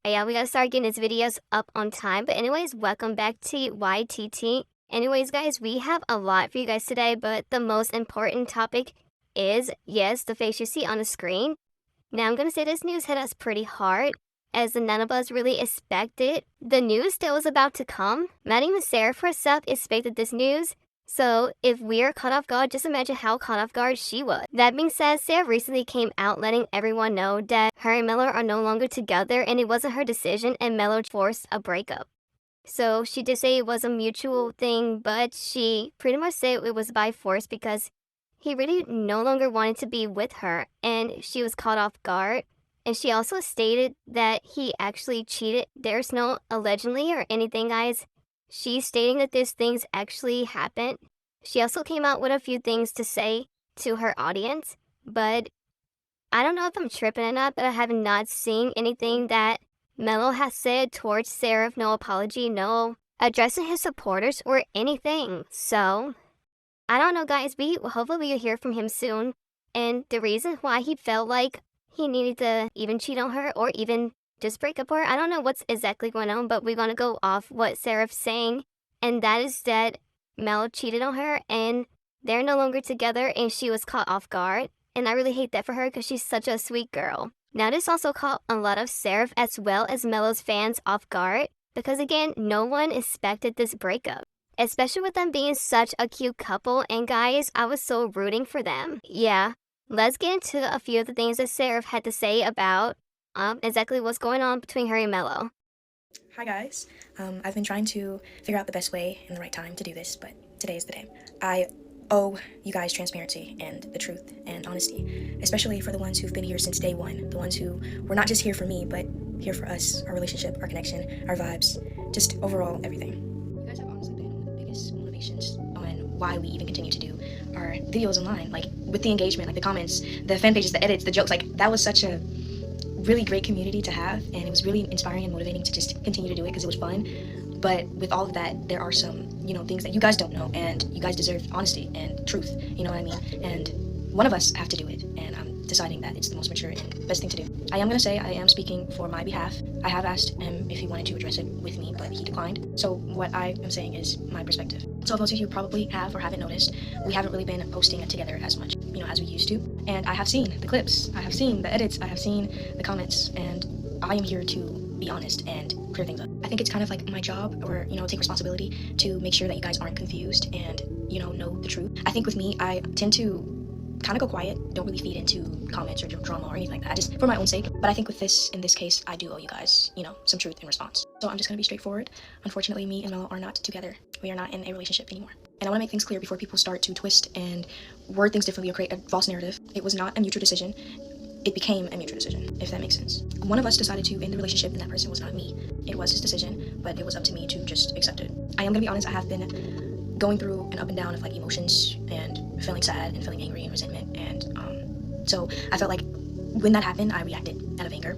Yeah, we gotta start getting these videos up on time. But anyways, welcome back to YTT. Anyways, guys, we have a lot for you guys today, but the most important topic is, yes, the face you see on the screen. Now, I'm gonna say this news hit us pretty hard, as none of us really expected the news that was about to come. Not even Seraph herself expected this news. So if we're caught off guard, just imagine how caught off guard she was. That being said, Sarah recently came out letting everyone know that her and Melo are no longer together and it wasn't her decision and Melo forced a breakup. So she did say it was a mutual thing, but she pretty much said it was by force because he really no longer wanted to be with her and she was caught off guard. And she also stated that he actually cheated. There's no allegedly or anything, guys. She's stating that these things actually happened. She also came out with a few things to say to her audience, but I don't know if I'm tripping or not, but I have not seen anything that Melo has said towards Seraph. No apology, no addressing his supporters or anything. So, I don't know, guys. Hopefully we'll hear from him soon. And the reason why he felt like he needed to even cheat on her or even just break up with her. I don't know what's exactly going on, but we're going to go off what Seraph's saying. And that is that Mel cheated on her and they're no longer together and she was caught off guard. And I really hate that for her because she's such a sweet girl. Now, this also caught a lot of Seraph as well as Melo's fans off guard. Because again, no one expected this breakup. Especially with them being such a cute couple. And guys, I was so rooting for them. Yeah. Let's get into a few of the things that Seraph had to say about exactly what's going on between her and Melo. Hi guys, I've been trying to figure out the best way and the right time to do this, but today is the day. I owe you guys transparency and the truth and honesty, especially for the ones who've been here since day one, the ones who were not just here for me, but here for us, our relationship, our connection, our vibes, just overall everything. You guys have honestly been one of the biggest motivations on why we even continue to do our videos online, like with the engagement, like the comments, the fan pages, the edits, the jokes, like that was such a really great community to have, and it was really inspiring and motivating to just continue to do it because it was fun. But with all of that, there are some, things that you guys don't know, and you guys deserve honesty and truth, you know what I mean? And one of us have to do it, and I'm deciding that it's the most mature and best thing to do. I am going to say I am speaking for my behalf. I have asked him if he wanted to address it with me, but he declined. So what I am saying is my perspective. So those of you who probably have or haven't noticed, we haven't really been posting it together as much, as we used to. And I have seen the clips, I have seen the edits, I have seen the comments, and I am here to be honest and clear things up. I think it's kind of like my job, or take responsibility to make sure that you guys aren't confused and know the truth. I think with me, I tend to kind of go quiet, don't really feed into comments or drama or anything like that, just for my own sake. But I think with in this case, I do owe you guys, some truth in response. So I'm just gonna be straightforward. Unfortunately, me and Melo are not together. We are not in a relationship anymore. And I want to make things clear before people start to twist and word things differently or create a false narrative. It was not a mutual decision. It became a mutual decision, if that makes sense. One of us decided to end the relationship, and that person was not me. It was his decision, but it was up to me to just accept it. I am gonna be honest, I have been going through an up and down of emotions and feeling sad and feeling angry and resentment, and so I felt like when that happened, I reacted out of anger.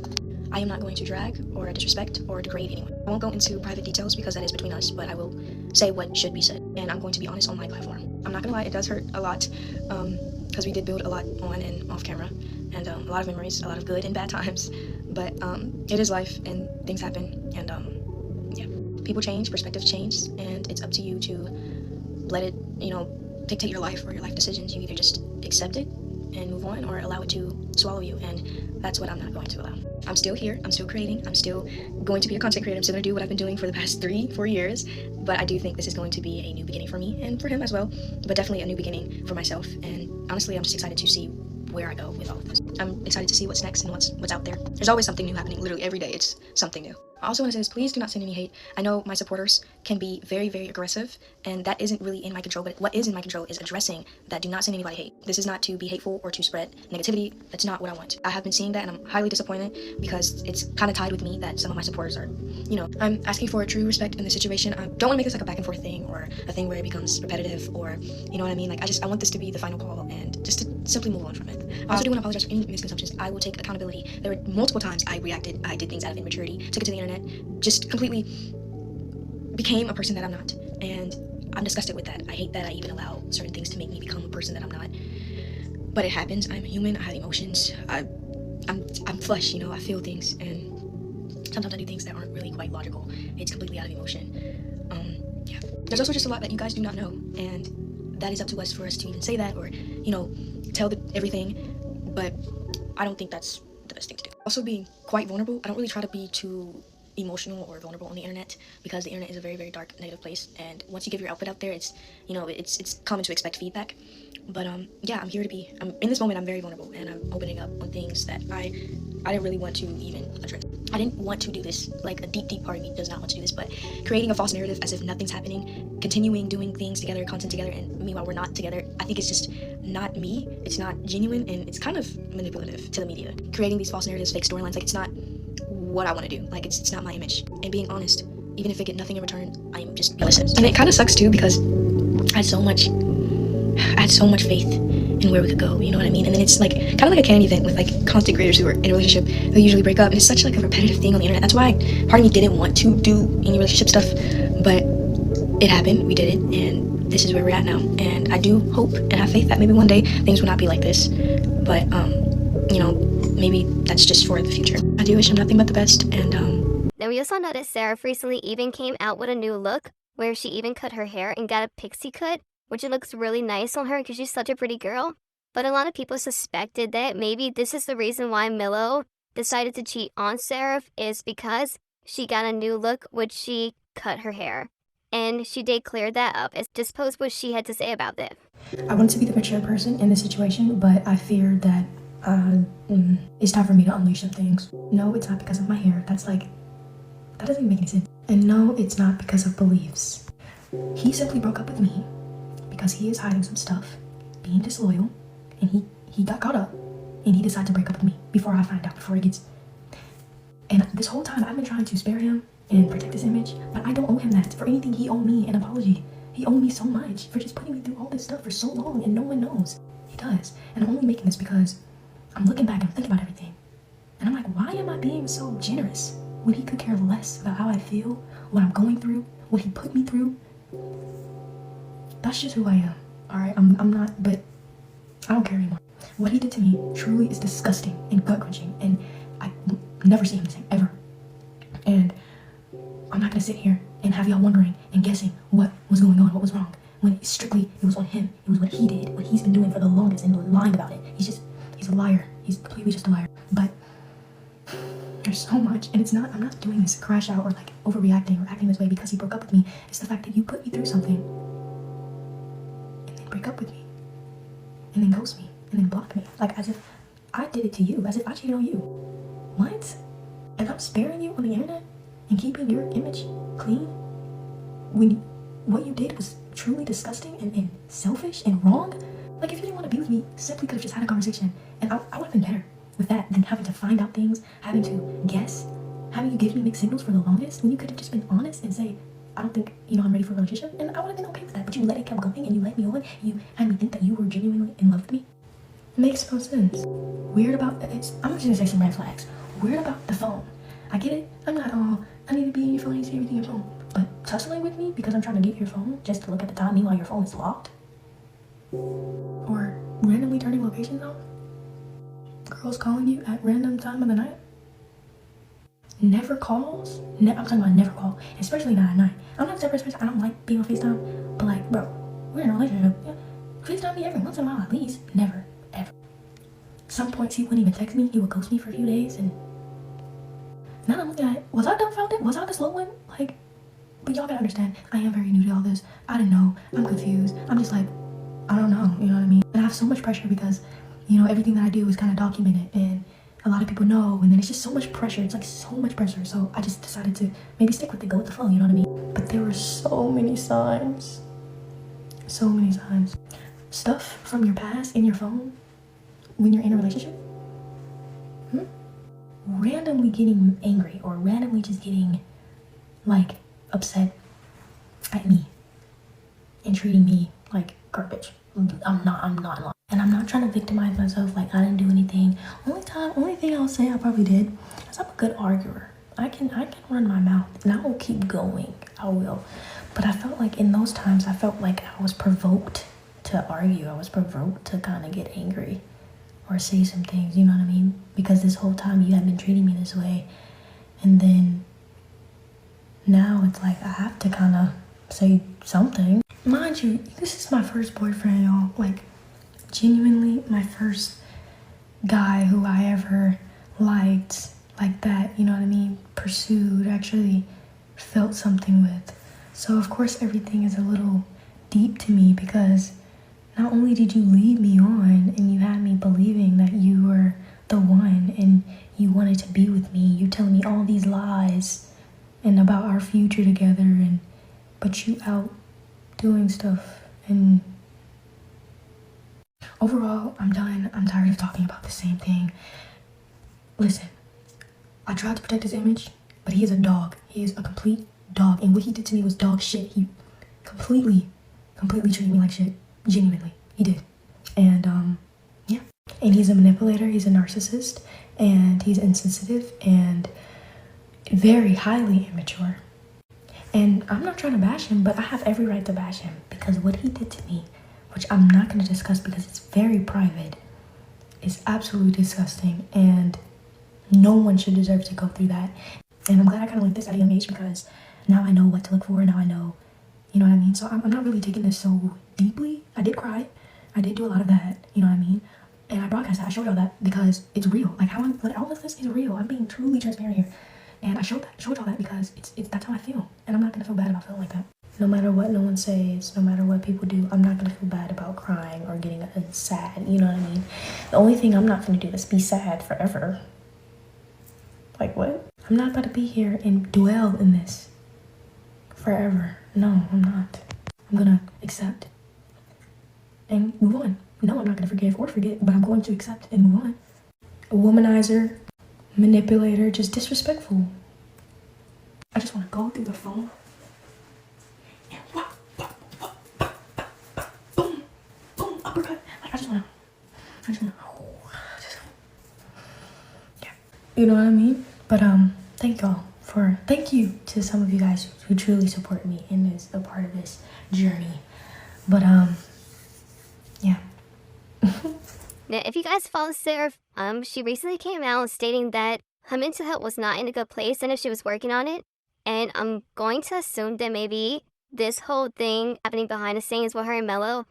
I am not going to drag or disrespect or degrade anyone. I won't go into private details because that is between us, but I will say what should be said, and I'm going to be honest on my platform. I'm not gonna lie, it does hurt a lot, because we did build a lot on and off camera, and a lot of memories, a lot of good and bad times, but it is life and things happen, and yeah, people change, perspectives change, and it's up to you to let it, dictate your life or your life decisions. You either just accept it and move on, or allow it to swallow you, and that's what I'm not going to allow. I'm still here, I'm still creating, I'm still going to be a content creator, I'm still going to do what I've been doing for the past 3-4 years, but I do think this is going to be a new beginning for me, and for him as well, but definitely a new beginning for myself, and honestly, I'm just excited to see where I go with all of this. I'm excited to see what's next and what's out there. There's always something new happening, literally every day it's something new. I also want to say this, please do not send any hate. I know my supporters can be very, very aggressive, and that isn't really in my control, but what is in my control is addressing that. Do not send anybody hate. This is not to be hateful or to spread negativity. That's not what I want. I have been seeing that, and I'm highly disappointed because it's kind of tied with me that some of my supporters are, I'm asking for true respect in this situation. I don't want to make this like a back and forth thing or a thing where it becomes repetitive, or, you know what I mean? Like, I want this to be the final call and just to simply move on from it. I also do want to apologize for any misconceptions. I will take accountability. There were multiple times I reacted, I did things out of immaturity, took it to the internet, just completely became a person that I'm not, and I'm disgusted with that. I hate that I even allow certain things to make me become a person that I'm not, but it happens. I'm human, I have emotions, I'm flesh, I feel things, and Sometimes I do things that aren't really quite logical. It's completely out of emotion. Yeah. There's also just a lot that you guys do not know, and that is up to us for us to even say that or, tell everything. But I don't think that's the best thing to do. Also, being quite vulnerable. I don't really try to be too emotional or vulnerable on the internet because the internet is a very, very dark, negative place. And once you give your output out there, it's common to expect feedback. But yeah, I'm in this moment. I'm very vulnerable, and I'm opening up on things that I didn't really want to even address. I didn't want to do this. Like, a deep part of me does not want to do this, but creating a false narrative as if nothing's happening, continuing doing things together, content together, and meanwhile we're not together, I think it's just not me. It's not genuine, and it's kind of manipulative to the media. Creating these false narratives, fake storylines, like, it's not what I want to do. Like, it's not my image. And being honest, even if I get nothing in return, I am just innocent. And it kind of sucks too because I had so much faith in where we could go, you know what I mean? And then it's like kind of like a Kennedy event with like constant creators who are in a relationship, they usually break up, and it's such like a repetitive thing on the internet. That's why part of me didn't want to do any relationship stuff, but it happened, we did it, and this is where we're at now. And I do hope and have faith that maybe one day things will not be like this, but maybe that's just for the future. I do wish him nothing but the best. And Now we also noticed Seraph recently even came out with a new look where she even cut her hair and got a pixie cut, which it looks really nice on her because she's such a pretty girl. But a lot of people suspected that maybe this is the reason why Melo decided to cheat on Seraph, is because she got a new look when she cut her hair. And she did clear that up. Just post what she had to say about it. I wanted to be the mature person in this situation, but I feared that it's time for me to unleash some things. No, it's not because of my hair. That doesn't even make any sense. And no, it's not because of beliefs. He simply broke up with me because he is hiding some stuff, being disloyal, and he got caught up, and he decided to break up with me before I find out, before it gets... And this whole time, I've been trying to spare him and protect his image, but I don't owe him that. For anything, he owed me an apology. He owed me so much for just putting me through all this stuff for so long, and no one knows. He does. And I'm only making this because I'm looking back and I'm thinking about everything. And I'm like, why am I being so generous when he could care less about how I feel, what I'm going through, what he put me through? That's just who I am. Alright, I'm not, but I don't care anymore. What he did to me truly is disgusting and gut-wrenching, and I never see him the same, ever. And I'm not gonna sit here and have y'all wondering and guessing what was going on, what was wrong, when it was on him. It was what he did, what he's been doing for the longest, and lying about it. He's a liar. He's completely just a liar. But there's so much, and I'm not doing this to crash out or like overreacting or acting this way because he broke up with me. It's the fact that you put me through something and then break up with me and then ghost me and then block me, like as if I did it to you, as if I cheated on you. What? And I'm sparing you on the internet and keeping your image clean when what you did was truly disgusting and selfish and wrong? Like, if you didn't want to be with me, simply could have just had a conversation, and I would have been better with that than having to find out things, having to guess, having you give me mixed signals for the longest, when you could have just been honest and say, I don't think, I'm ready for a relationship, and I would have been okay with that. But you let it keep going, and you let me on, and you had me think that you were genuinely in love with me. It makes no sense. Weird about I'm just gonna say some red flags. Weird about the phone. I get it. I'm not, I need to be in your phone, I need to see everything in your phone. But tussling with me because I'm trying to get your phone just to look at the time, meanwhile your phone is locked? Or randomly turning locations on? Girls calling you at random time of the night? Never calls? I'm talking about never call, especially not at night. I'm not the type of person, I don't like being on FaceTime, but like, bro, we're in a relationship. Yeah. FaceTime me every once in a while at least. Never, ever. Some points he wouldn't even text me, he would ghost me for a few days, and now I'm looking at it, was I dumbfounded? Was I the slow one? Like, but y'all gotta understand, I am very new to all this. I didn't know, I'm confused. I'm just like, I don't know, you know what I mean? And I have so much pressure because, everything that I do is kind of documented and a lot of people know, and then it's just so much pressure. It's like so much pressure. So I just decided to maybe stick with it, go with the flow, you know what I mean? But there were so many signs. So many signs. Stuff from your past in your phone when you're in a relationship. Randomly getting angry or randomly just getting like upset at me and treating me like garbage. I'm not lying. And I'm not trying to victimize myself like I didn't do anything. Only thing I'll say I probably did is I'm a good arguer. I can run my mouth and I will keep going. I will. But I felt like in those times I felt like I was provoked to argue. I was provoked to kind of get angry or say some things, you know what I mean? Because this whole time you have been treating me this way And then now it's like I have to kind of say something. Mind you, this is my first boyfriend, y'all. Like, genuinely my first guy who I ever liked like that, you know what I mean? Pursued, actually felt something with. So of course everything is a little deep to me because not only did you lead me on and you had me believing that you were the one and you wanted to be with me, you telling me all these lies and about our future together, and but you out doing stuff. And overall, I'm done. I'm tired of talking about the same thing. Listen, I tried to protect his image, but he is a dog. He is a complete dog, and what he did to me was dog shit. He completely treated me like shit. Genuinely, he did. And yeah. And he's a manipulator, he's a narcissist, and he's insensitive and very highly immature. And I'm not trying to bash him, but I have every right to bash him because what he did to me, which I'm not going to discuss because it's very private, is absolutely disgusting, and no one should deserve to go through that. And I'm glad I kind of learned this at a young age because now I know what to look for. Now I know, you know what I mean? So I'm not really taking this so deeply. I did cry. I did do a lot of that, you know what I mean? And I broadcast that. I showed y'all that because it's real. Like, how I'm, like, all of this is real. I'm being truly transparent here. And I showed y'all that because it's that's how I feel. And I'm not going to feel bad about feeling like that. No matter what no one says, no matter what people do, I'm not going to feel bad about crying or getting sad, you know what I mean? The only thing I'm not going to do is be sad forever. Like, what? I'm not about to be here and dwell in this forever. No, I'm not. I'm going to accept and move on. No, I'm not going to forgive or forget, but I'm going to accept and move on. A womanizer, manipulator, just disrespectful. I just want to go through the phone and boom, boom, uppercut. Like, I just want to, yeah. You know what I mean? But thank you to some of you guys who truly support me and is a part of this journey. But yeah. Now, if you guys follow Seraph, she recently came out stating that her mental health was not in a good place and if she was working on it. And I'm going to assume that maybe this whole thing happening behind the scenes with her and Melo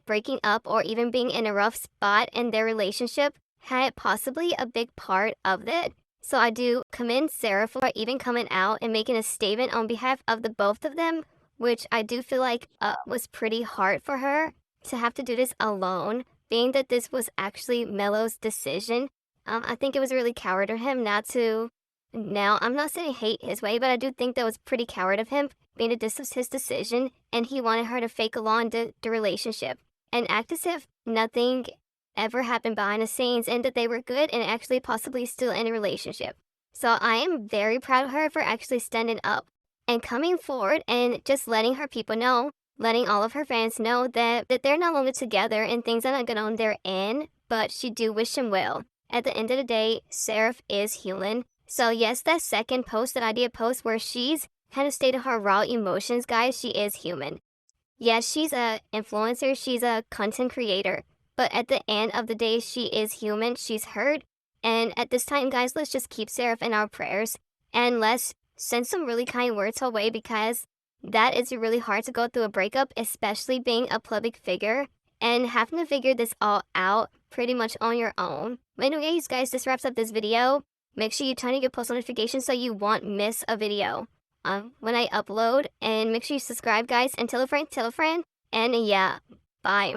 breaking up or even being in a rough spot in their relationship had possibly a big part of it. So I do commend Sarah for even coming out and making a statement on behalf of the both of them, which I do feel like was pretty hard for her to have to do this alone, being that this was actually Melo's decision. I think it was really coward of him not to. Now, I'm not saying hate his way, but I do think that was pretty coward of him, being that this was his decision, and he wanted her to fake along the relationship and act as if nothing ever happened behind the scenes and that they were good and actually possibly still in a relationship. So I am very proud of her for actually standing up and coming forward and just letting her people know, letting all of her fans know that they're no longer together and things are not going on their end, but she do wish him well. At the end of the day, Seraph is human. So yes, that second post that I did post where she's kind of stated her raw emotions, guys, she is human. Yes, she's a influencer, she's a content creator, but at the end of the day, she is human, she's hurt. And at this time, guys, let's just keep Seraph in our prayers and let's send some really kind words her way because that is really hard to go through a breakup, especially being a public figure and having to figure this all out pretty much on your own. But anyways, guys, this wraps up this video. Make sure you turn on your post notifications so you won't miss a video when I upload. And make sure you subscribe, guys, and tell a friend, and yeah, bye.